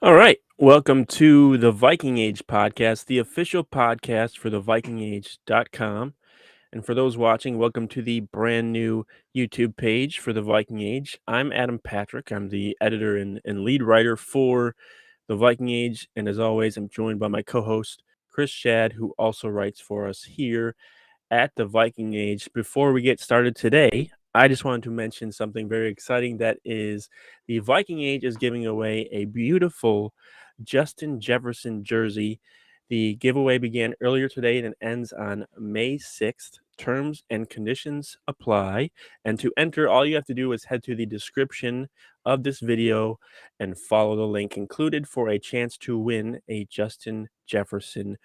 All right. Welcome to the Viking Age podcast, the official podcast for the vikingage.com. And for those watching, welcome to the brand new YouTube page for the Viking Age. I'm Adam Patrick. I'm the editor and lead writer for the Viking Age. And as always, I'm joined by my co-host, Chris Schad, who also writes for us here at the Viking Age. Before we get started today, I just wanted to mention something very exciting. That is, the Viking Age is giving away a beautiful Justin Jefferson jersey. The giveaway began earlier today and it ends on May 6th. Terms and conditions apply. And to enter, all you have to do is head to the description of this video and follow the link included for a chance to win a Justin Jefferson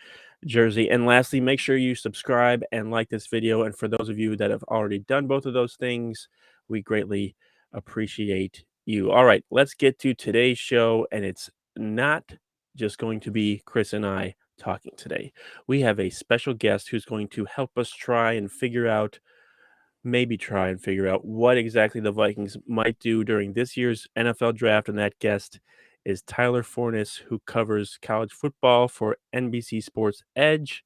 jersey. And lastly, make sure you subscribe and like this video. And for those of you that have already done both of those things, we greatly appreciate you. All right, let's get to today's show. And it's not just going to be Chris and I talking today. We have a special guest who's going to help us try and figure out what exactly the Vikings might do during this year's NFL draft. And that guest is Tyler Forness, who covers college football for NBC Sports Edge.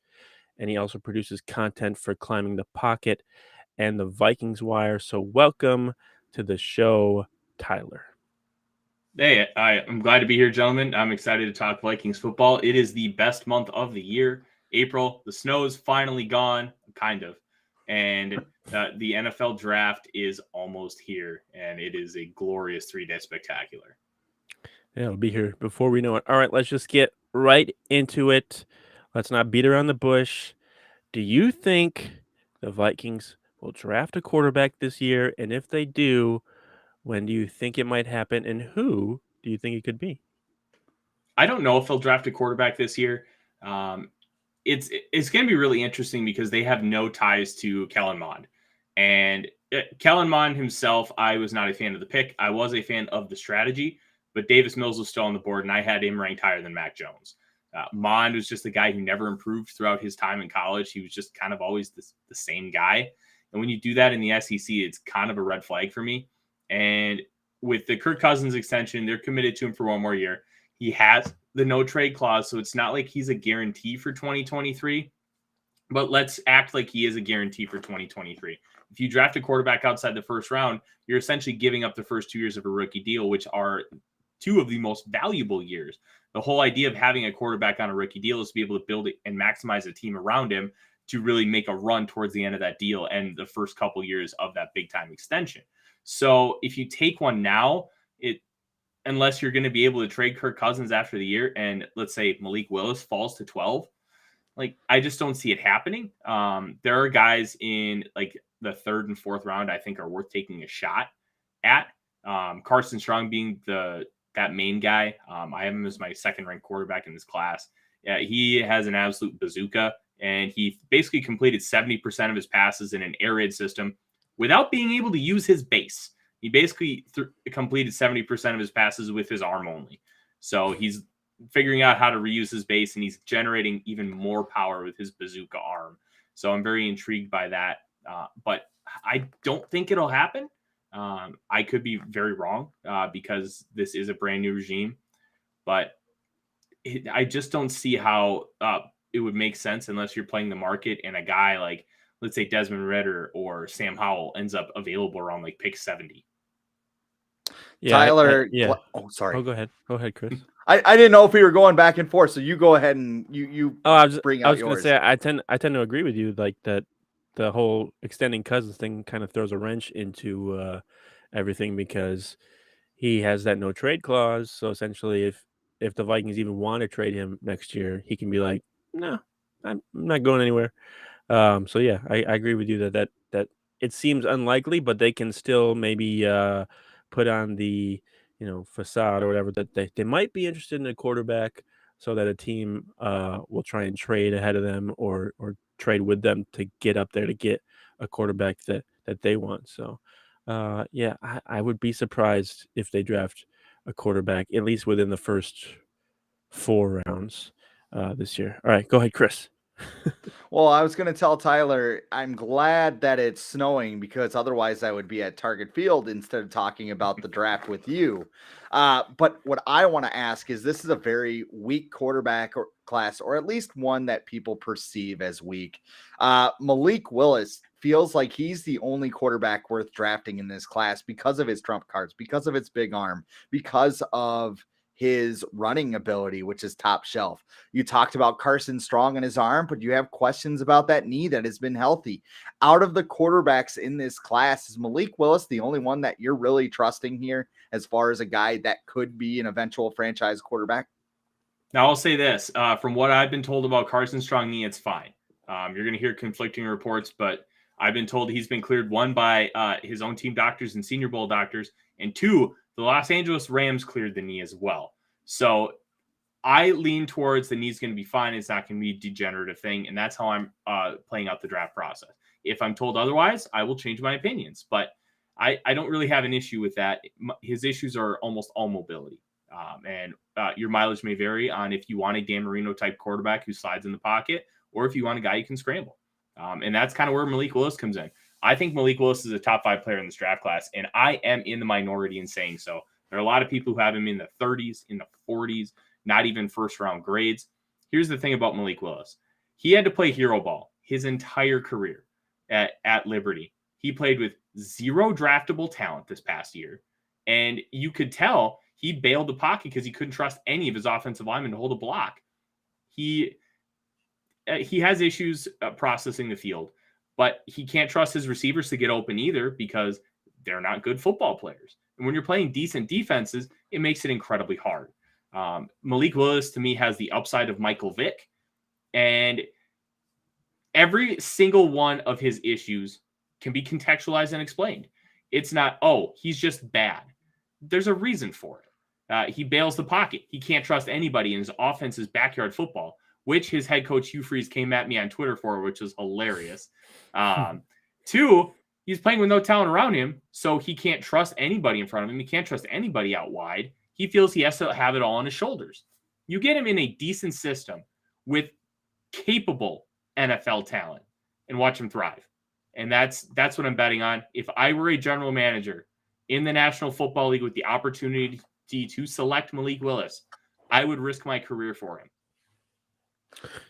And he also produces content for Climbing the Pocket and the Vikings Wire. So welcome to the show, Tyler. Hey, I'm glad to be here, gentlemen. I'm excited to talk Vikings football. It is the best month of the year, April. The snow is finally gone, kind of. And the NFL draft is almost here, and it is a glorious 3-day spectacular. Yeah, it'll be here before we know it. All right, let's just get right into it. Let's not beat around the bush. Do you think the Vikings will draft a quarterback this year? And if they do, when do you think it might happen? And who do you think it could be? I don't know if they'll draft a quarterback this year. It's going to be really interesting because they have no ties to Kellen Mond. And Kellen Mond himself, I was not a fan of the pick. I was a fan of the strategy, but Davis Mills was still on the board, and I had him ranked higher than Mac Jones. Mond was just a guy who never improved throughout his time in college. He was just kind of always the same guy. And when you do that in the SEC, it's kind of a red flag for me. And with the Kirk Cousins extension, they're committed to him for one more year. He has the no trade clause, so it's not like he's a guarantee for 2023, but let's act like he is a guarantee for 2023. If you draft a quarterback outside the first round, you're essentially giving up the first 2 years of a rookie deal, which are two of the most valuable years. The whole idea of having a quarterback on a rookie deal is to be able to build it and maximize a team around him to really make a run towards the end of that deal and the first couple years of that big time extension. So if you take one now, unless you're going to be able to trade Kirk Cousins after the year, and let's say Malik Willis falls to 12, I just don't see it happening. There are guys in the third and fourth round I think are worth taking a shot at. Carson Strong being that main guy. I have him as my second ranked quarterback in this class. Yeah, he has an absolute bazooka, and he basically completed 70% of his passes in an air raid system without being able to use his base. He basically completed 70% of his passes with his arm only. So he's figuring out how to reuse his base, and he's generating even more power with his bazooka arm. So I'm very intrigued by that. But I don't think it'll happen. I could be very wrong because this is a brand new regime. But I just don't see how it would make sense unless you're playing the market and a guy like, let's say, Desmond Ridder or Sam Howell ends up available around pick 70. Yeah, Tyler. sorry. Oh, go ahead, Chris. I didn't know if we were going back and forth, so you go ahead and you bring out yours. I was going to say I tend to agree with you, that the whole extending Cousins thing kind of throws a wrench into everything because he has that no trade clause. So essentially, if the Vikings even want to trade him next year, he can be like, no, I'm not going anywhere. So yeah, I agree with you that it seems unlikely, but they can still maybe put on the facade or whatever that they might be interested in a quarterback, so that a team will try and trade ahead of them or trade with them to get up there to get a quarterback that they want. So yeah, I would be surprised if they draft a quarterback at least within the first 4 rounds this year. All right, go ahead, Chris. Well, I was going to tell Tyler, I'm glad that it's snowing because otherwise I would be at Target Field instead of talking about the draft with you. But what I want to ask is this is a very weak quarterback class, or at least one that people perceive as weak. Malik Willis feels like he's the only quarterback worth drafting in this class because of his trump cards, because of its big arm, because of his running ability, which is top shelf. You talked about Carson Strong and his arm, but you have questions about that knee that has been healthy. Out of the quarterbacks in this class, is Malik Willis the only one that you're really trusting here as far as a guy that could be an eventual franchise quarterback? Now, I'll say this. From what I've been told about Carson Strong knee, it's fine. You're going to hear conflicting reports, but I've been told he's been cleared, one, by his own team doctors and Senior Bowl doctors, and two, the Los Angeles Rams cleared the knee as well. So I lean towards the knee's going to be fine. It's not going to be a degenerative thing, and that's how I'm playing out the draft process. If I'm told otherwise, I will change my opinions, but I don't really have an issue with that. His issues are almost all mobility. And your mileage may vary on if you want a Dan Marino type quarterback who slides in the pocket, or if you want a guy who can scramble. And that's kind of where Malik Willis comes in. I think Malik Willis is a top 5 player in this draft class, and I am in the minority in saying so. There are a lot of people who have him in the 30s, in the 40s, not even first round grades. Here's the thing about Malik Willis. He had to play hero ball his entire career at Liberty. He played with 0 draftable talent this past year, and you could tell he bailed the pocket because he couldn't trust any of his offensive linemen to hold a block. He has issues processing the field, but he can't trust his receivers to get open either because they're not good football players. And when you're playing decent defenses, it makes it incredibly hard. Malik Willis, to me, has the upside of Michael Vick, and every single one of his issues can be contextualized and explained. It's not, oh, he's just bad. There's a reason for it. He bails the pocket. He can't trust anybody, and his offense is backyard football, which his head coach Hugh Freeze came at me on Twitter for, which is hilarious. 2, he's playing with no talent around him, so he can't trust anybody in front of him. He can't trust anybody out wide. He feels he has to have it all on his shoulders. You get him in a decent system with capable NFL talent and watch him thrive. And that's what I'm betting on. If I were a general manager in the National Football League with the opportunity to select Malik Willis, I would risk my career for him.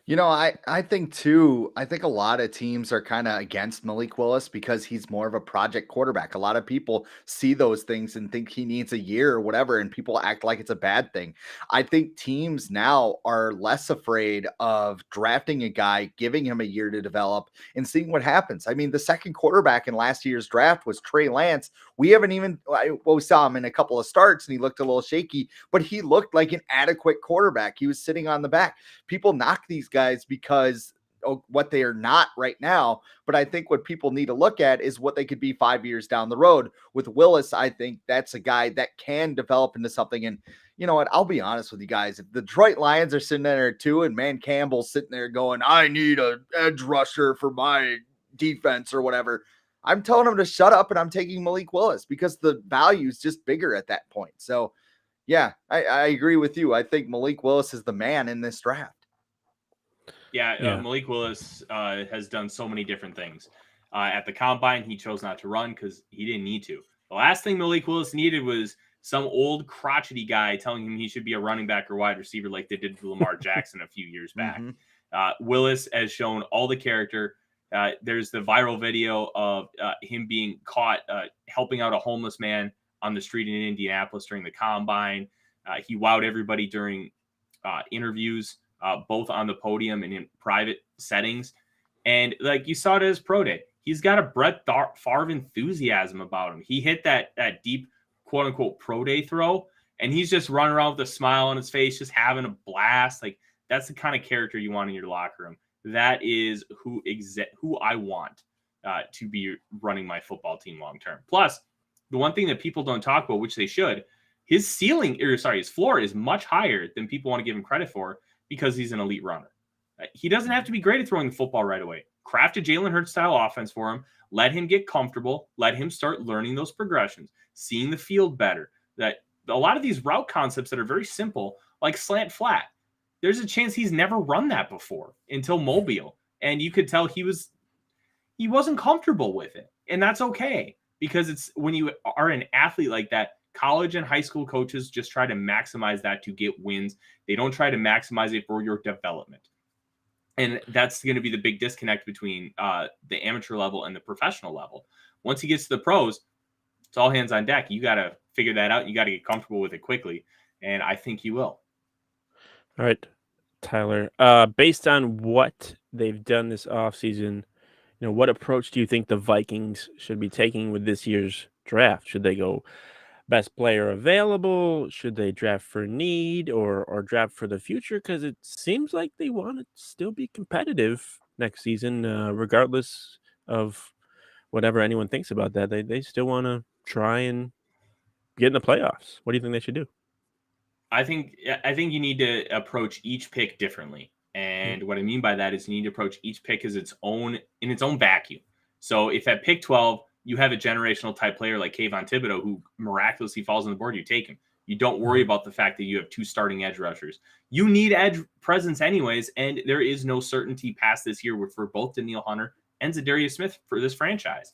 You know, I think too, I think a lot of teams are kind of against Malik Willis because he's more of a project quarterback. A lot of people see those things and think he needs a year or whatever, and people act like it's a bad thing. I think teams now are less afraid of drafting a guy, giving him a year to develop, and seeing what happens. I mean, the second quarterback in last year's draft was Trey Lance. We haven't even, we saw him in a couple of starts and he looked a little shaky, but he looked like an adequate quarterback. He was sitting on the back. People knock these guys because of what they are not right now. But I think what people need to look at is what they could be 5 years down the road. With Willis, I think that's a guy that can develop into something. And you know what? I'll be honest with you guys. If the Detroit Lions are sitting there too, and Man Campbell's sitting there going, I need an edge rusher for my defense or whatever, I'm telling him to shut up, and I'm taking Malik Willis because the value is just bigger at that point. So, yeah, I agree with you. I think Malik Willis is the man in this draft. Yeah. Malik Willis has done so many different things. At the combine, he chose not to run because he didn't need to. The last thing Malik Willis needed was some old crotchety guy telling him he should be a running back or wide receiver like they did to Lamar Jackson a few years back. Willis has shown all the character. There's the viral video of him being caught helping out a homeless man on the street in Indianapolis during the combine. He wowed everybody during interviews, both on the podium and in private settings. And like you saw it at his pro day, he's got a Brett Favre enthusiasm about him. He hit that deep, quote unquote, pro day throw, and he's just running around with a smile on his face, just having a blast. Like, that's the kind of character you want in your locker room. That is who I want to be running my football team long term. Plus, the one thing that people don't talk about, which they should, his floor is much higher than people want to give him credit for because he's an elite runner. He doesn't have to be great at throwing the football right away. Craft a Jalen Hurts style offense for him. Let him get comfortable. Let him start learning those progressions, seeing the field better. That a lot of these route concepts that are very simple, like slant flat, there's a chance he's never run that before until Mobile. And you could tell he wasn't comfortable with it. And that's okay, because it's when you are an athlete like that, college and high school coaches just try to maximize that to get wins. They don't try to maximize it for your development. And that's going to be the big disconnect between the amateur level and the professional level. Once he gets to the pros, it's all hands on deck. You got to figure that out. You got to get comfortable with it quickly. And I think you will. All right, Tyler. Based on what they've done this offseason, what approach do you think the Vikings should be taking with this year's draft? Should they go best player available? Should they draft for need or draft for the future? Because it seems like they want to still be competitive next season, regardless of whatever anyone thinks about that. They still want to try and get in the playoffs. What do you think they should do? I think you need to approach each pick differently. And what I mean by that is you need to approach each pick as its own vacuum. So if at pick 12, you have a generational type player like Kayvon Thibodeau who miraculously falls on the board, you take him. You don't worry about the fact that you have 2 starting edge rushers. You need edge presence anyways, and there is no certainty past this year for both Danielle Hunter and Zadarius Smith for this franchise.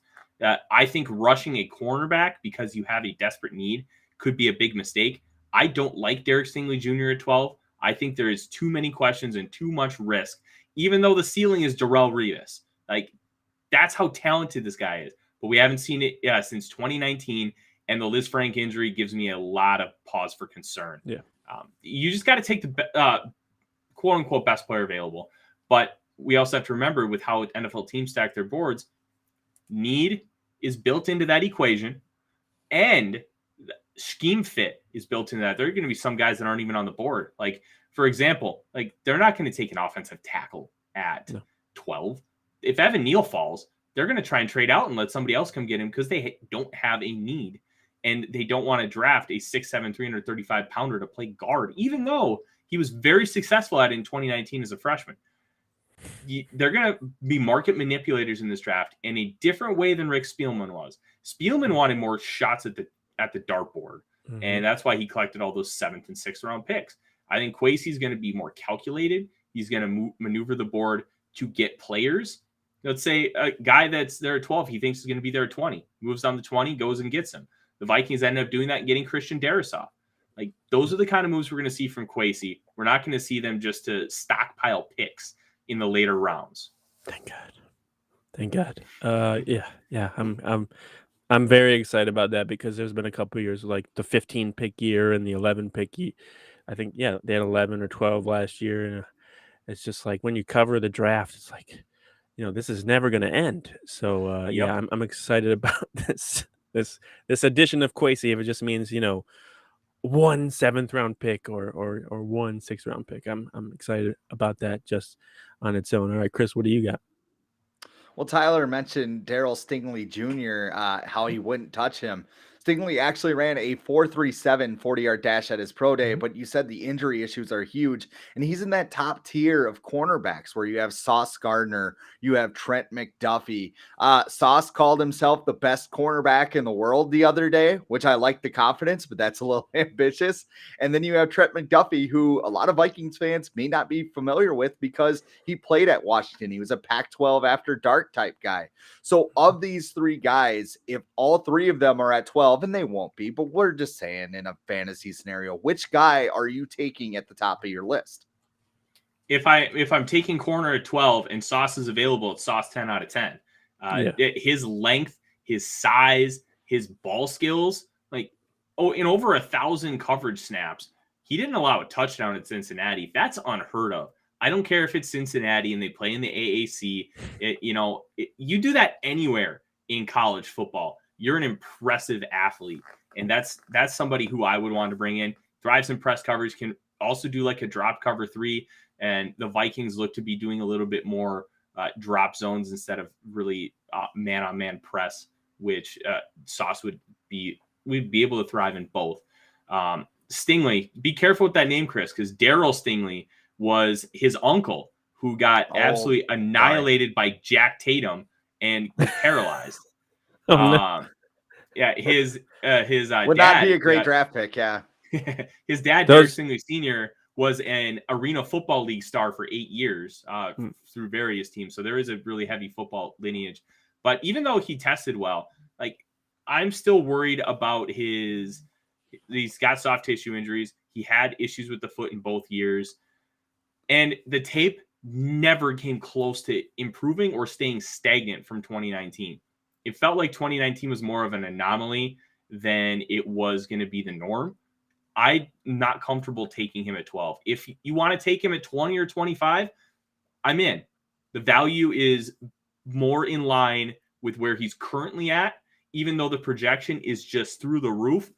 I think rushing a cornerback because you have a desperate need could be a big mistake. I don't like Derek Stingley Jr. at 12. I think there is too many questions and too much risk, even though the ceiling is Darrelle Revis. Like, that's how talented this guy is. But we haven't seen it since 2019, and the Liz Frank injury gives me a lot of pause for concern. Yeah. You just got to take the quote-unquote best player available. But we also have to remember with how NFL teams stack their boards, need is built into that equation, and scheme fit is built into that. There are going to be some guys that aren't even on the board. Like, for example, they're not going to take an offensive tackle at 12. If Evan Neal falls, they're going to try and trade out and let somebody else come get him because they don't have a need. And they don't want to draft a 6'7", 335-pounder to play guard, even though he was very successful at it in 2019 as a freshman. They're going to be market manipulators in this draft in a different way than Rick Spielman was. Spielman wanted more shots at the dartboard, and that's why he collected all those 7th and 6th round picks. I think Kwesi's going to be more calculated. He's going to maneuver the board to get players. Let's say a guy that's there at 12, he thinks is going to be there at 20. Moves down to 20, goes and gets him. The Vikings end up doing that and getting Christian Darrisaw. Those are the kind of moves we're going to see from Kwesi. We're not going to see them just to stockpile picks in the later rounds. Thank God. Yeah. I'm very excited about that because there's been a couple of years like the 15 pick year and the 11 pick year. I think, they had 11 or 12 last year. And it's just like when you cover the draft, it's like, this is never going to end. So, I'm excited about this addition of Kwesi. If it just means, 1 7th round pick or 1 6th round pick, I'm excited about that just on its own. All right, Chris, what do you got? Well, Tyler mentioned Darrell Stingley Jr., how he wouldn't touch him. Stingley actually ran a 4.37 40-yard dash at his pro day, but you said the injury issues are huge, and he's in that top tier of cornerbacks where you have Sauce Gardner, you have Trent McDuffie. Sauce called himself the best cornerback in the world the other day, which I like the confidence, but that's a little ambitious. And then you have Trent McDuffie, who a lot of Vikings fans may not be familiar with because he played at Washington. He was a Pac-12 after dark type guy. So of these 3 guys, if all 3 of them are at 12, and they won't be, but we're just saying in a fantasy scenario, which guy are you taking at the top of your list? If I'm taking corner at 12 and Sauce is available, it's Sauce 10 out of 10. His length, his size, his ball skills, in over 1,000 coverage snaps, he didn't allow a touchdown at Cincinnati. That's unheard of. I don't care if it's Cincinnati and they play in the AAC. You do that anywhere in college football. You're an impressive athlete, and that's somebody who I would want to bring in. Thrives in press coverage, can also do like a drop cover 3, and the Vikings look to be doing a little bit more drop zones instead of really man-on-man press, which Sauce would be able to thrive in both. Stingley, be careful with that name, Chris, because Darrell Stingley was his uncle who got absolutely annihilated by Jack Tatum and was paralyzed. His would dad not be a great draft pick. Yeah, his dad, Derek Stingley Sr., was an Arena Football League star for 8 years through various teams. So there is a really heavy football lineage. But even though he tested well, like I'm still worried about he's got soft tissue injuries. He had issues with the foot in both years. And the tape never came close to improving or staying stagnant from 2019. It felt like 2019 was more of an anomaly than it was going to be the norm. I'm not comfortable taking him at 12. If you want to take him at 20 or 25, I'm in. The value is more in line with where he's currently at, even though the projection is just through the roof.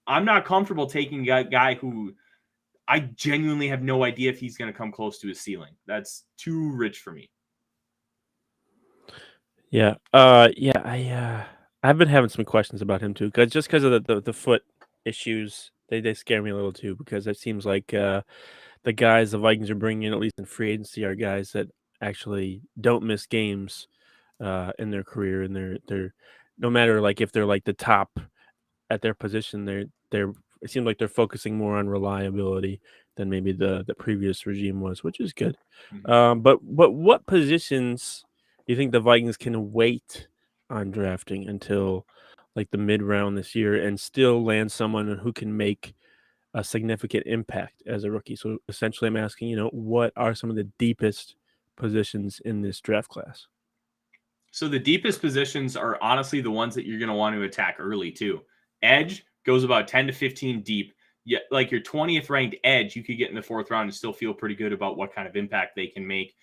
I'm not comfortable taking a guy who I genuinely have no idea if he's going to come close to his ceiling. That's too rich for me. Yeah. I've been having some questions about him too, because of the foot issues. They scare me a little too, because it seems like the guys the Vikings are bringing in, at least in free agency, are guys that actually don't miss games in their career, and they're no matter like if they're like the top at their position, they're it seems like they're focusing more on reliability than maybe the previous regime was, which is good. Mm-hmm. But what positions do you think the Vikings can wait on drafting until like the mid round this year and still land someone who can make a significant impact as a rookie? So essentially, I'm asking, what are some of the deepest positions in this draft class? So the deepest positions are honestly the ones that you're going to want to attack early too. Edge goes about 10 to 15 deep. Yeah, like your 20th ranked edge, you could get in the 4th round and still feel pretty good about what kind of impact they can make.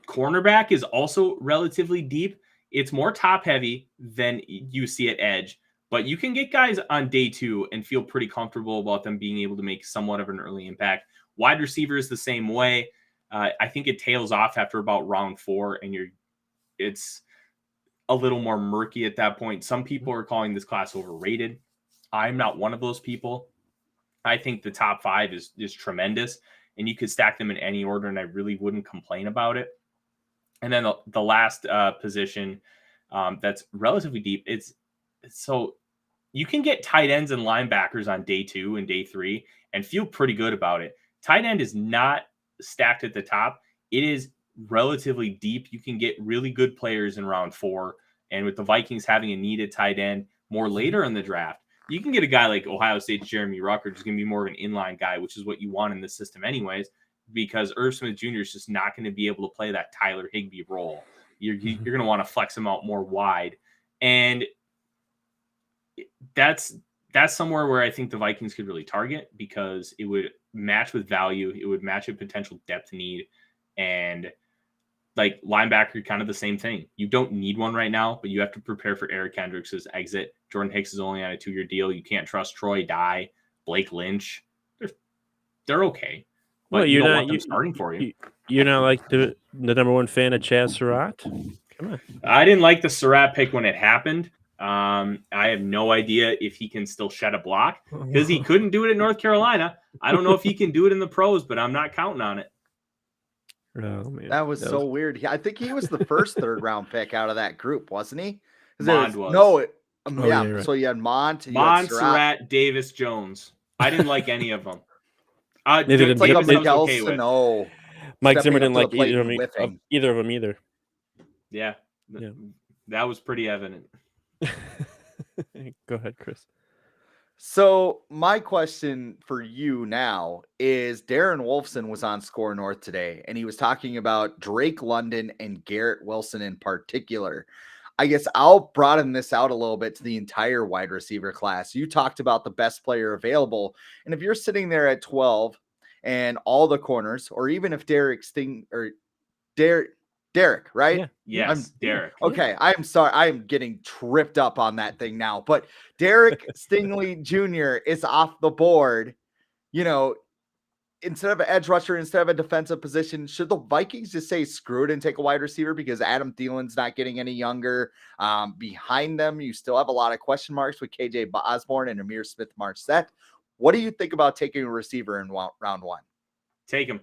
Cornerback is also relatively deep. It's more top heavy than you see at edge, but you can get guys on day 2 and feel pretty comfortable about them being able to make somewhat of an early impact. Wide receiver is the same way. I think it tails off after about round 4, and it's a little more murky at that point. Some people are calling this class overrated. I'm not one of those people. I think the top 5 is tremendous, and you could stack them in any order, and I really wouldn't complain about it. And then the last position that's relatively deep, it's so you can get tight ends and linebackers on day 2 and day 3 and feel pretty good about it. Tight end is not stacked at the top. It is relatively deep. You can get really good players in round 4. And with the Vikings having a needed tight end more later in the draft, you can get a guy like Ohio State's Jeremy Ruckert, who's going to be more of an inline guy, which is what you want in this system anyways, because Irv Smith Jr. is just not going to be able to play that Tyler Higbee role. You're going to want to flex him out more wide. And that's somewhere where I think the Vikings could really target, because it would match with value. It would match a potential depth need. And like linebacker, kind of the same thing. You don't need one right now, but you have to prepare for Eric Kendricks' exit. Jordan Hicks is only on a 2-year deal. You can't trust Troy Dye, Blake Lynch. They're okay. But Well, you don't want them starting for you. You're not like the number one fan of Chaz Surratt? Come on. I didn't like the Surratt pick when it happened. I have no idea if he can still shed a block, because he couldn't do it at North Carolina. I don't know if he can do it in the pros, but I'm not counting on it. Oh, man. That was so weird. I think he was the first 3rd round pick out of that group, wasn't he? Mond was. No, yeah, right. So you had Mont, Surratt, Davis, Jones. I didn't like any of them. Neither did like a Davis. okay with. No. Mike Zimmer didn't like either of them either. Yeah. That was pretty evident. Go ahead, Chris. So my question for you now is, Darren Wolfson was on Score North today, and he was talking about Drake London and Garrett Wilson in particular. I guess I'll broaden this out a little bit to the entire wide receiver class. You talked about the best player available, and if you're sitting there at 12 and all the corners, or even if Derek, right? Yeah. Yes, Derek. Okay, I'm sorry. I'm getting tripped up on that thing now. But Derek Stingley Jr. is off the board. Instead of an edge rusher, instead of a defensive position, should the Vikings just say screw it and take a wide receiver, because Adam Thielen's not getting any younger? Behind them, you still have a lot of question marks with KJ Osborne and Amir Smith-Marset. What do you think about taking a receiver in round 1? Take him.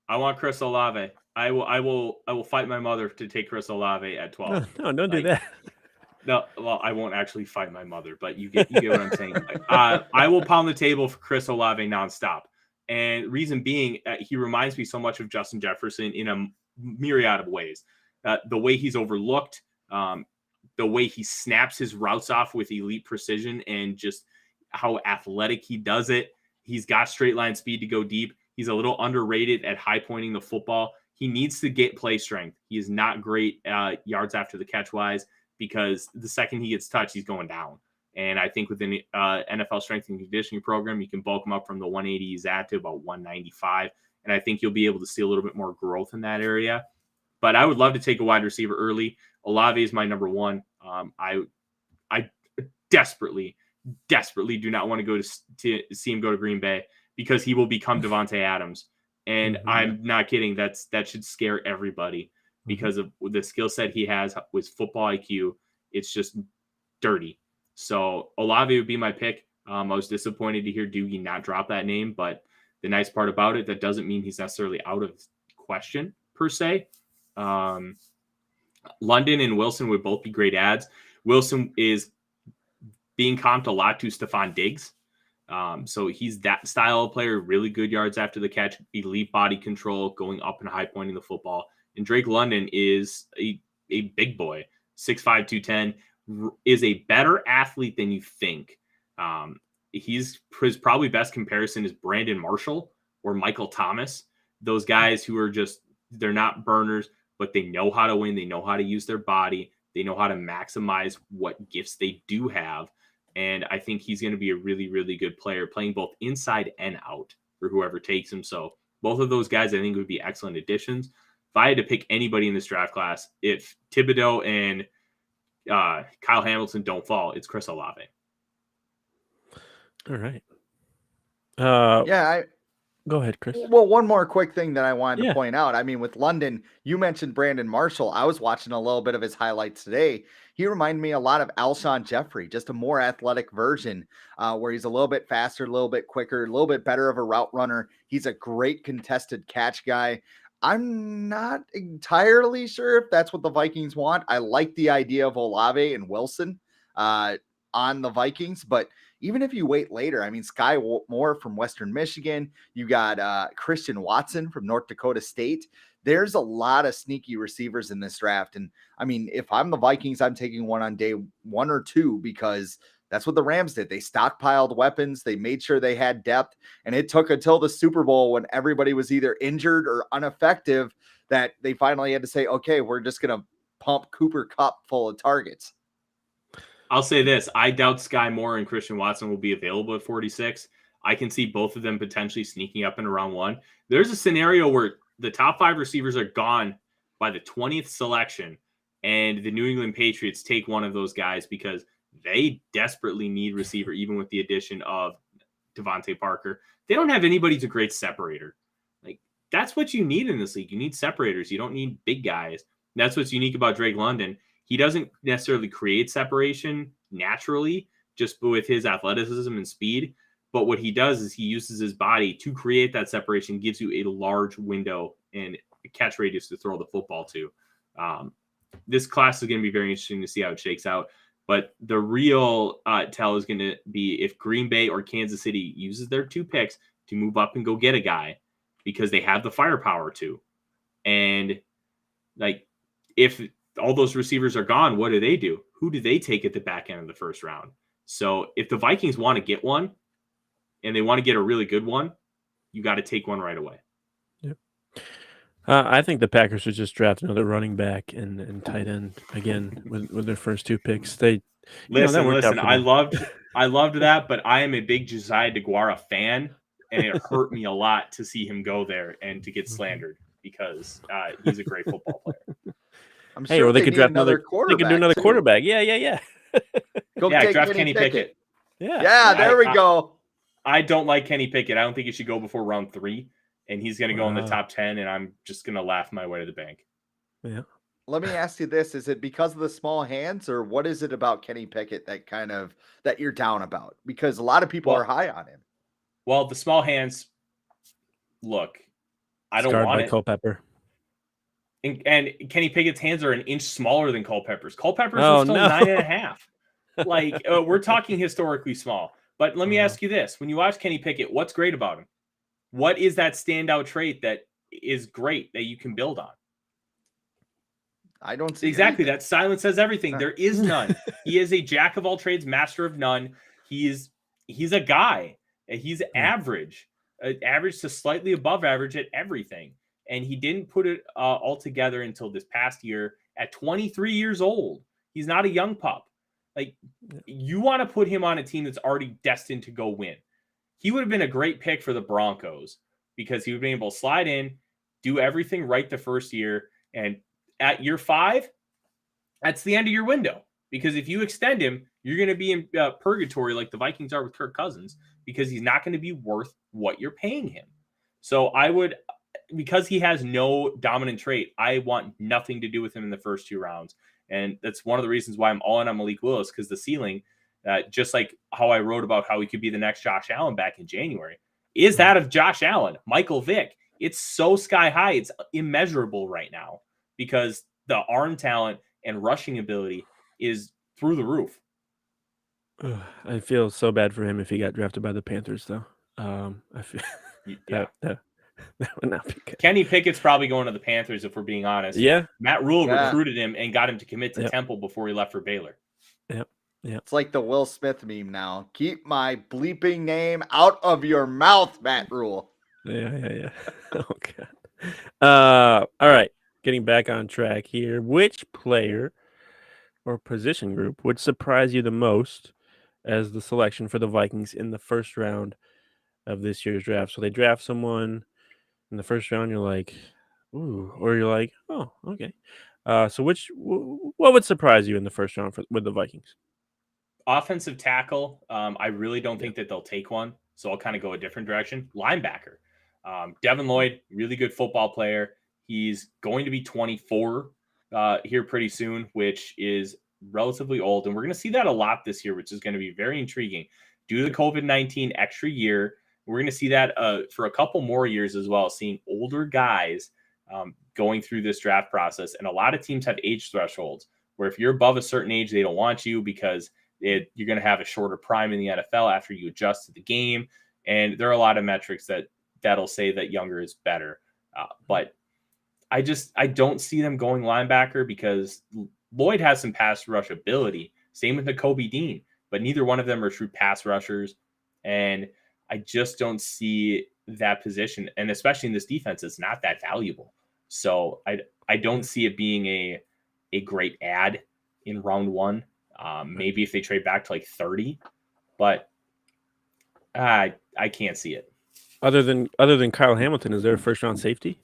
I want Chris Olave. I will fight my mother to take Chris Olave at 12. No, don't do that. No, well, I won't actually fight my mother, but you get what I'm saying. I will pound the table for Chris Olave nonstop. And reason being, he reminds me so much of Justin Jefferson in a myriad of ways. The way he's overlooked, the way he snaps his routes off with elite precision, and just how athletic he does it. He's got straight line speed to go deep. He's a little underrated at high pointing the football. He needs to get play strength. He is not great yards after the catch wise, because the second he gets touched, he's going down. And I think within the NFL strength and conditioning program, you can bulk him up from the 180 he's at to about 195. And I think you'll be able to see a little bit more growth in that area. But I would love to take a wide receiver early. Olave is my number one. I desperately do not want to go to see him go to Green Bay, because he will become Devontae Adams. And I'm not kidding. That should scare everybody, because of the skill set he has with football IQ. It's just dirty. So Olave would be my pick. I was disappointed to hear Doogie not drop that name, but the nice part about it, that doesn't mean he's necessarily out of question per se. London and Wilson would both be great ads. Wilson is being comped a lot to Stephon Diggs. So he's that style of player, really good yards after the catch, elite body control, going up and high pointing the football. And Drake London is a big boy, 6'5", 210, is a better athlete than you think. His probably best comparison is Brandon Marshall or Michael Thomas. Those guys who are just, they're not burners, but they know how to win. They know how to use their body. They know how to maximize what gifts they do have. And I think he's going to be a really, really good player, playing both inside and out for whoever takes him. So both of those guys, I think, would be excellent additions. If I had to pick anybody in this draft class, if Thibodeau and Kyle Hamilton don't fall, it's Chris Olave. All right. Yeah, go ahead, Chris. Well, one more quick thing that I wanted to point out. I mean, with London, you mentioned Brandon Marshall. I was watching a little bit of his highlights today. He reminded me a lot of Alshon Jeffrey, just a more athletic version, where he's a little bit faster, a little bit quicker, a little bit better of a route runner. He's a great contested catch guy. I'm not entirely sure if that's what the Vikings want. I like the idea of Olave and Wilson on the Vikings, but even if you wait later, I mean, Sky Moore from Western Michigan, you got Christian Watson from North Dakota State. There's a lot of sneaky receivers in this draft. And I mean, if I'm the Vikings, I'm taking one on day 1 or 2, because that's what the Rams did. They stockpiled weapons. They made sure they had depth. And it took until the Super Bowl, when everybody was either injured or ineffective, that they finally had to say, okay, we're just going to pump Cooper Kupp full of targets. I'll say this. I doubt Sky Moore and Christian Watson will be available at 46. I can see both of them potentially sneaking up in round 1. There's a scenario where the top 5 receivers are gone by the 20th selection, and the New England Patriots take one of those guys because they desperately need receiver, even with the addition of Devontae Parker. They don't have anybody who's a great separator. Like, that's what you need in this league. You need separators. You don't need big guys. That's what's unique about Drake London. He doesn't necessarily create separation naturally, just with his athleticism and speed. But what he does is he uses his body to create that separation, gives you a large window and catch radius to throw the football to. This class is going to be very interesting to see how it shakes out. But the real tell is going to be if Green Bay or Kansas City uses their 2 picks to move up and go get a guy, because they have the firepower to. And like, if all those receivers are gone, what do? Who do they take at the back end of the first round? So if the Vikings want to get one, and they want to get a really good one, you got to take one right away. Yep. I think the Packers should just draft another running back and tight end again with their first 2 picks. Listen. I loved that, but I am a big Josiah DeGuara fan, and it hurt me a lot to see him go there and to get slandered, because he's a great football player. I'm sure they could draft another quarterback. They could do another quarterback. Yeah. Draft Kenny Pickett. Yeah, there we go. I don't like Kenny Pickett. I don't think he should go before round 3, and he's going to go in the top 10, and I'm just going to laugh my way to the bank. Yeah. Let me ask you this. Is it because of the small hands, or what is it about Kenny Pickett that you're down about? Because a lot of people are high on him. Well, the small hands, look, I don't Scarred want by it. Culpepper. And Kenny Pickett's hands are an inch smaller than Culpepper's. Culpepper's was still 9.5. Like, we're talking historically small. But let me ask you this. When you watch Kenny Pickett, what's great about him? what is that standout trait that is great that you can build on? I don't see exactly anything. that silence says everything. There is none. He is a jack of all trades, master of none. He's a guy. He's average to slightly above average at everything. And he didn't put it all together until this past year at 23 years old. He's not a young pup. Like, you want to put him on a team that's already destined to go win. He would have been a great pick for the Broncos because he would have been able to slide in, do everything right the first year, and at year 5, that's the end of your window. Because if you extend him, you're going to be in purgatory like the Vikings are with Kirk Cousins, because he's not going to be worth what you're paying him. So I would, because he has no dominant trait, I want nothing to do with him in the first 2 rounds. And that's one of the reasons why I'm all in on Malik Willis, because the ceiling, just like how I wrote about how he could be the next Josh Allen back in January, is that of Josh Allen, Michael Vick. It's so sky high. It's immeasurable right now because the arm talent and rushing ability is through the roof. I feel so bad for him if he got drafted by the Panthers, though. I feel that would not be good. Kenny Pickett's probably going to the Panthers, if we're being honest. Yeah. Matt Rule recruited him and got him to commit to Temple before he left for Baylor. Yep. It's like the Will Smith meme now. Keep my bleeping name out of your mouth, Matt Rule. Yeah. Oh, God. All right. Getting back on track here. Which player or position group would surprise you the most as the selection for the Vikings in the first round of this year's draft? So they draft someone in the first round, you're like, ooh, or you're like, oh, okay. So what would surprise you in the first round with the Vikings? Offensive tackle. I really don't think that they'll take one, so I'll kind of go a different direction. Linebacker. Devin Lloyd, really good football player. He's going to be 24 here pretty soon, which is relatively old. And we're going to see that a lot this year, which is going to be very intriguing. Due to the COVID-19 extra year, we're going to see that for a couple more years as well, seeing older guys going through this draft process. And a lot of teams have age thresholds where if you're above a certain age, they don't want you because you're going to have a shorter prime in the NFL after you adjust to the game. And there are a lot of metrics that'll say that younger is better. But I don't see them going linebacker because Lloyd has some pass rush ability. Same with Nakobe Dean, but neither one of them are true pass rushers. And I just don't see that position. And especially in this defense, it's not that valuable. So I don't see it being a great add in round 1. Maybe if they trade back to like 30, but I can't see it. Other than Kyle Hamilton, is there a first round safety?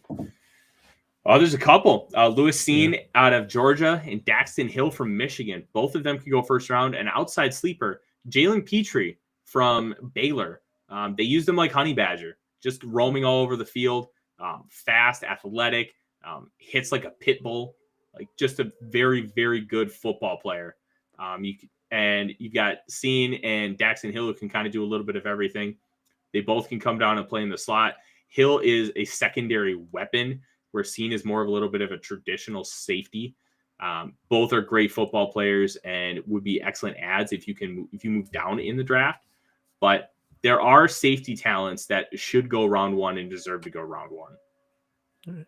Oh, there's a couple. Lewis Cine out of Georgia and Daxton Hill from Michigan. Both of them could go first round. And outside sleeper, Jalen Petrie from Baylor. They used him like Honey Badger, just roaming all over the field. Fast, athletic, hits like a pit bull. Like just a very, very good football player. You've got Cine and Daxton Hill who can kind of do a little bit of everything. They both can come down and play in the slot. Hill is a secondary weapon, where Cine is more of a little bit of a traditional safety. Both are great football players and would be excellent adds if you move down in the draft. But there are safety talents that should go round 1 and deserve to go round 1. All right.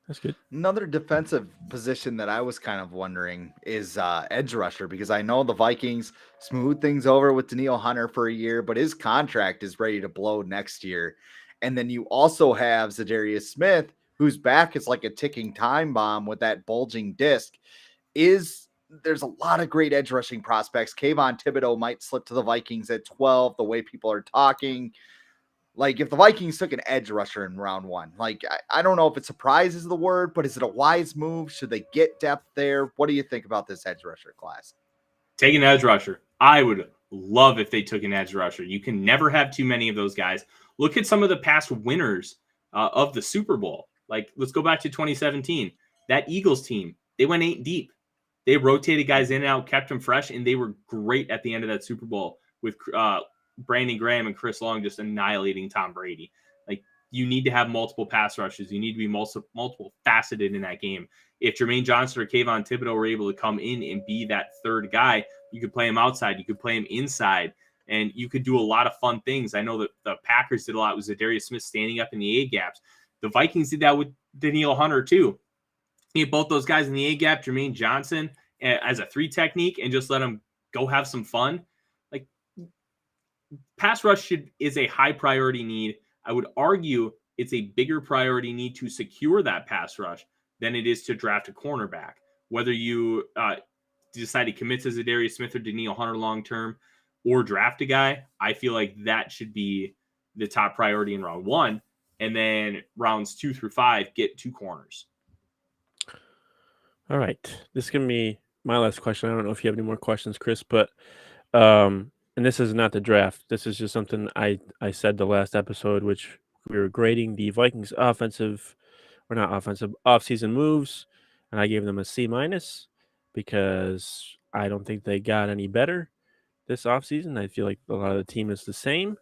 That's good. Another defensive position that I was kind of wondering is edge rusher, because I know the Vikings smooth things over with Danielle Hunter for a year, but his contract is ready to blow next year. And then you also have Zadarius Smith, whose back is like a ticking time bomb with that bulging disc. There's a lot of great edge rushing prospects. Kayvon Thibodeau might slip to the Vikings at 12, the way people are talking. Like, if the Vikings took an edge rusher in round 1, like, I don't know if it surprises the word, but is it a wise move? Should they get depth there? What do you think about this edge rusher class? Take an edge rusher. I would love if they took an edge rusher. You can never have too many of those guys. Look at some of the past winners of the Super Bowl. Like, let's go back to 2017. That Eagles team, they went 8 deep. They rotated guys in and out, kept them fresh, and they were great at the end of that Super Bowl with Brandon Graham and Chris Long just annihilating Tom Brady. Like, you need to have multiple pass rushes. You need to be multiple faceted in that game. If Jermaine Johnson or Kayvon Thibodeau were able to come in and be that third guy, you could play him outside. You could play him inside. and you could do a lot of fun things. I know that the Packers did a lot with Zadarius Smith standing up in the A gaps. The Vikings did that with Danielle Hunter too. You had both those guys in the A gap, Jermaine Johnson as a 3 technique, and just let them go have some fun. Like, pass rush is a high priority need. I would argue it's a bigger priority need to secure that pass rush than it is to draft a cornerback. Whether you decide to commit to Zadarius Smith or Danielle Hunter long term, or draft a guy, I feel like that should be the top priority in round 1. And then rounds 2 through 5, get 2 corners. All right. This is going to be my last question. I don't know if you have any more questions, Chris, but and this is not the draft. This is just something I said the last episode, which we were grading the Vikings offseason moves, and I gave them a C- because I don't think they got any better this offseason. I feel like a lot of the team is the same.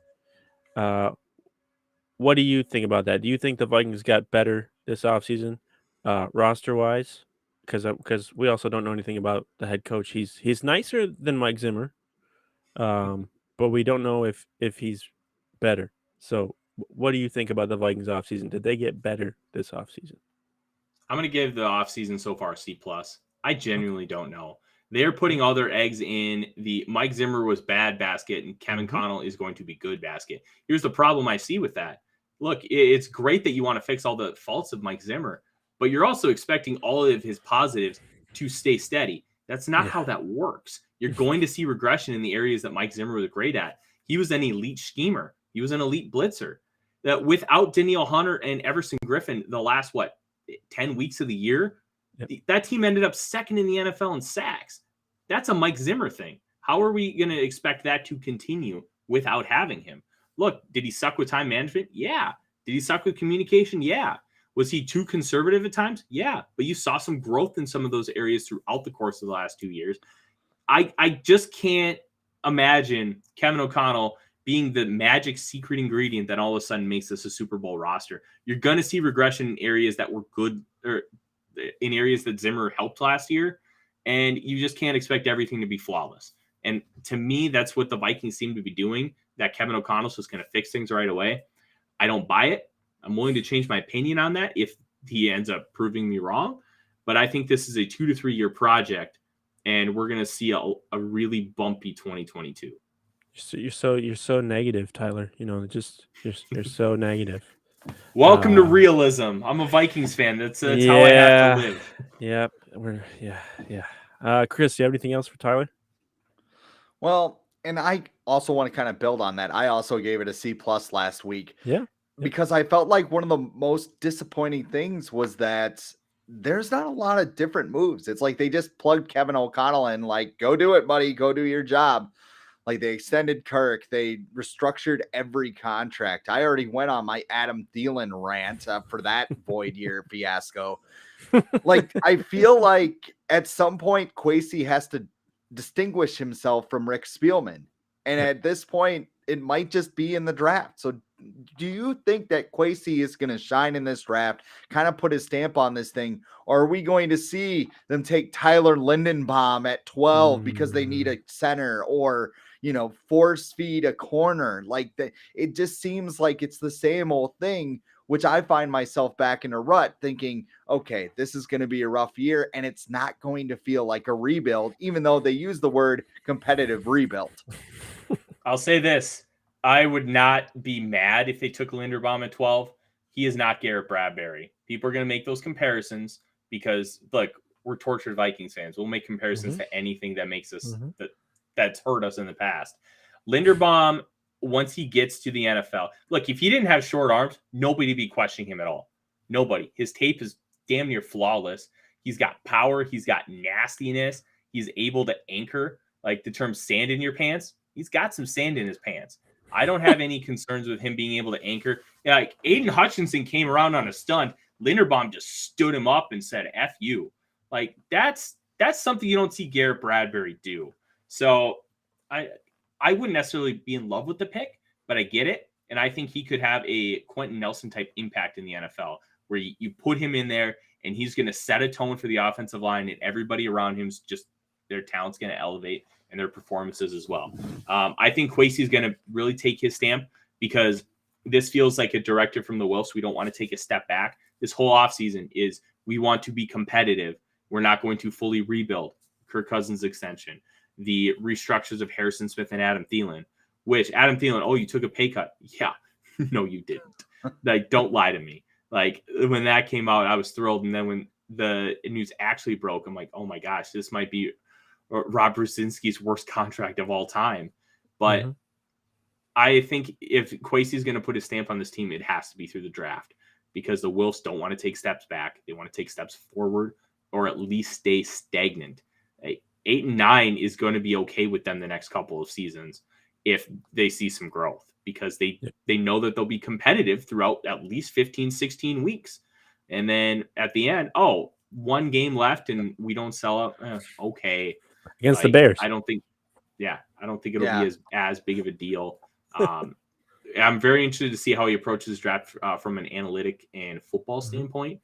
What do you think about that? Do you think the Vikings got better this offseason, roster-wise? Because we also don't know anything about the head coach. He's nicer than Mike Zimmer, but we don't know if he's better. So what do you think about the Vikings offseason? Did they get better this offseason? I'm going to give the offseason so far a C+. I genuinely don't know. They're putting all their eggs in the Mike Zimmer was bad basket and Kevin Connell is going to be good basket. Here's the problem I see with that. Look, it's great that you want to fix all the faults of Mike Zimmer, but you're also expecting all of his positives to stay steady. That's not how that works. You're going to see regression in the areas that Mike Zimmer was great at. He was an elite schemer. He was an elite blitzer. That without Danielle Hunter and Everson Griffin, the last, 10 weeks of the year, that team ended up second in the NFL in sacks. That's a Mike Zimmer thing. How are we going to expect that to continue without having him? Look, did he suck with time management? Yeah. Did he suck with communication? Yeah. Was he too conservative at times? Yeah. But you saw some growth in some of those areas throughout the course of the last 2 years. I just can't imagine Kevin O'Connell being the magic secret ingredient that all of a sudden makes this a Super Bowl roster. You're going to see regression in areas that were good, or in areas that Zimmer helped last year, and you just can't expect everything to be flawless. And to me, that's what the Vikings seem to be doing, that Kevin O'Connell's just going to fix things right away. I don't buy it. I'm willing to change my opinion on that if he ends up proving me wrong. But I think this is a 2 to 3 year project, and we're going to see a really bumpy 2022. You're so negative, Tyler. You're so negative. Welcome to realism. I'm a Vikings fan. That's how I have to live. Yeah. Chris, do you have anything else for Tyler? Well, and I also want to kind of build on that. I also gave it a C+ last week. Yeah. Because I felt like one of the most disappointing things was that there's not a lot of different moves. It's like they just plugged Kevin O'Connell in, like, go do it, buddy. Go do your job. Like, they extended Kirk. They restructured every contract. I already went on my Adam Thielen rant for that void year fiasco. Like, I feel like at some point Kwesi has to distinguish himself from Rick Spielman. And at this point, it might just be in the draft. So do you think that Kwesi is going to shine in this draft, kind of put his stamp on this thing? Or are we going to see them take Tyler Lindenbaum at 12 because they need a center, or, force feed a corner? Like, it just seems like it's the same old thing, which I find myself back in a rut thinking, okay, this is going to be a rough year and it's not going to feel like a rebuild, even though they use the word competitive rebuild. I'll say this. I would not be mad if they took Linderbaum at 12. He is not Garrett Bradbury. People are going to make those comparisons because, look, we're tortured Vikings fans. We'll make comparisons to anything that makes us that's hurt us in the past. Linderbaum, once he gets to the NFL, look, if he didn't have short arms, nobody would be questioning him at all. Nobody. His tape is damn near flawless. He's got power. He's got nastiness. He's able to anchor, like the term sand in your pants. He's got some sand in his pants. I don't have any concerns with him being able to anchor. Yeah, like Aiden Hutchinson came around on a stunt. Linderbaum just stood him up and said, F you. Like, that's something you don't see Garrett Bradbury do. So I wouldn't necessarily be in love with the pick, but I get it. And I think he could have a Quentin Nelson type impact in the NFL, where you put him in there and he's going to set a tone for the offensive line, and everybody around him's just, their talent's going to elevate. and their performances as well. I think Kwesi is going to really take his stamp because this feels like a directive from the Wolves. We don't want to take a step back. This whole offseason is we want to be competitive. We're not going to fully rebuild. Kirk Cousins extension, the restructures of Harrison Smith and Adam Thielen, which Adam Thielen, oh, you took a pay cut. Yeah, no, you didn't. Like, don't lie to me. Like, when that came out, I was thrilled. And then when the news actually broke, I'm like, oh my gosh, this might be Rob Brzezinski's worst contract of all time. But I think if Kwesi is going to put his stamp on this team, it has to be through the draft because the Wolves don't want to take steps back. They want to take steps forward or at least stay stagnant. 8-9 is going to be okay with them the next couple of seasons if they see some growth because they know that they'll be competitive throughout at least 15, 16 weeks. And then at the end, one game left and we don't sell out. Okay. Against the Bears. I don't think it'll be as big of a deal. I'm very interested to see how he approaches draft from an analytic and football standpoint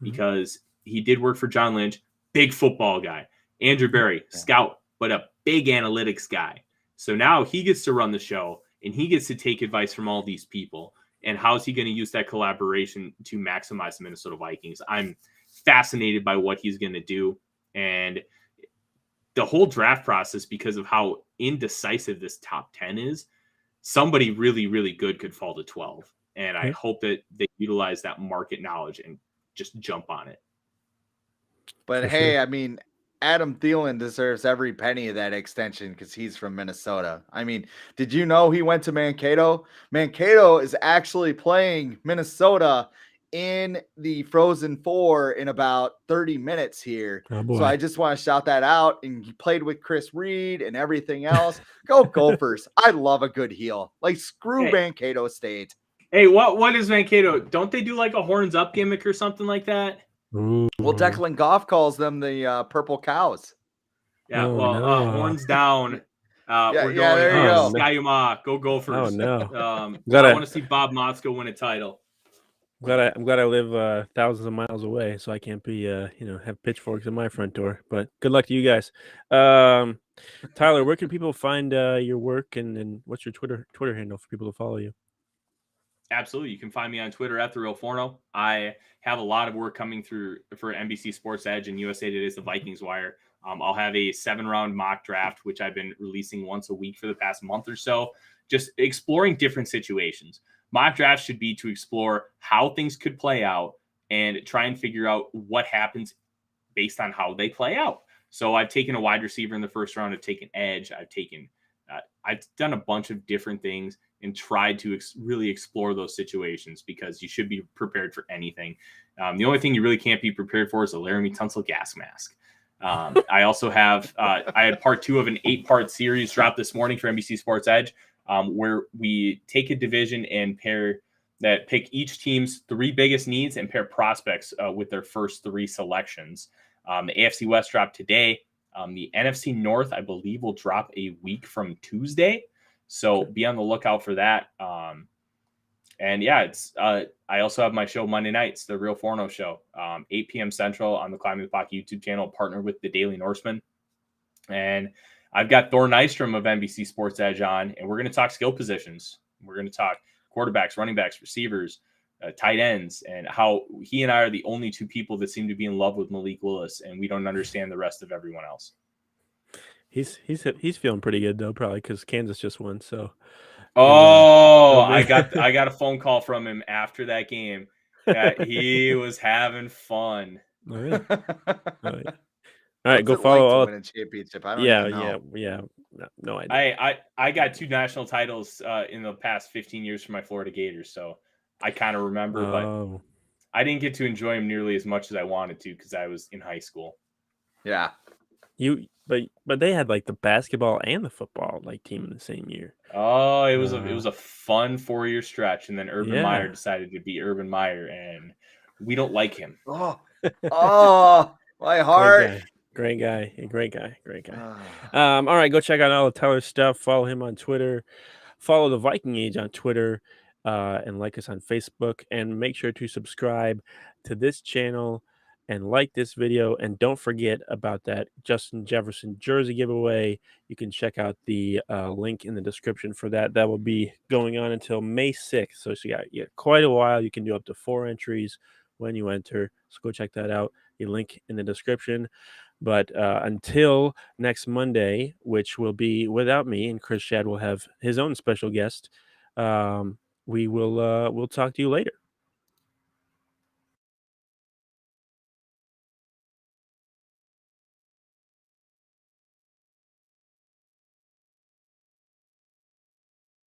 because he did work for John Lynch, big football guy. Andrew Berry, scout, but a big analytics guy. So now he gets to run the show and he gets to take advice from all these people. And how is he going to use that collaboration to maximize the Minnesota Vikings? I'm fascinated by what he's going to do. And the whole draft process, because of how indecisive this top 10 is, somebody really, really good could fall to 12. And I hope that they utilize that market knowledge and just jump on it. But hey, I mean, Adam Thielen deserves every penny of that extension because he's from Minnesota. I mean, did you know he went to Mankato? Mankato is actually playing Minnesota in the Frozen Four in about 30 minutes here. So I just want to shout that out. And he played with Chris Reed and everything else. Go Gophers. I love a good heel. Like, screw Mankato State. Hey, what is Mankato? Don't they do like a horns up gimmick or something like that? Well, Declan Goff calls them the purple cows. Yeah, horns down. We're going there you go. Skyuma, go Gophers. Oh no! I want to see Bob Motzko win a title. I'm glad I live thousands of miles away, so I can't be have pitchforks in my front door. But good luck to you guys. Tyler, where can people find your work and what's your Twitter handle for people to follow you? Absolutely. You can find me on Twitter at @TheRealForno. I have a lot of work coming through for NBC Sports Edge and USA Today's The Vikings Wire. I'll have a 7-round mock draft, which I've been releasing once a week for the past month or so, just exploring different situations. Mock drafts should be to explore how things could play out and try and figure out what happens based on how they play out. So I've taken a wide receiver in the first round. I've taken edge. I've done a bunch of different things and tried to really explore those situations because you should be prepared for anything. The only thing you really can't be prepared for is a Laramie Tunsil gas mask. I also have, I had part 2 of an 8-part series dropped this morning for NBC Sports Edge, where we take a division and pick each team's 3 biggest needs and pair prospects with their first 3 selections. The AFC West dropped today. The NFC North, I believe, will drop a week from Tuesday. So be on the lookout for that. I also have my show Monday nights, The Real Forno Show, 8 p.m. Central on the Climbing the Block YouTube channel, partnered with the Daily Norseman. And I've got Thor Nystrom of NBC Sports Edge on, and we're going to talk skill positions. We're going to talk quarterbacks, running backs, receivers, tight ends, and how he and I are the only 2 people that seem to be in love with Malik Willis, and we don't understand the rest of everyone else. He's feeling pretty good though, probably because Kansas just won. So, I got a phone call from him after that game. He was having fun. Oh, yeah. All right, go follow all. Win a championship. I don't even know. Yeah. No idea. I got 2 national titles in the past 15 years for my Florida Gators, so I kind of remember, but I didn't get to enjoy them nearly as much as I wanted to because I was in high school. Yeah. But they had like the basketball and the football team in the same year. Oh, it was a fun 4-year stretch, and then Urban Meyer decided to be Urban Meyer, and we don't like him. Oh, my heart. Great guy. All right, go check out all of Tyler's stuff. Follow him on Twitter. Follow the Viking Age on Twitter, and like us on Facebook. And make sure to subscribe to this channel and like this video. And don't forget about that Justin Jefferson jersey giveaway. You can check out the link in the description for that. That will be going on until May 6th. So you got quite a while. You can do up to 4 entries when you enter. So go check that out. The link in the description. But until next Monday, which will be without me, and Chris Schad will have his own special guest, we'll talk to you later.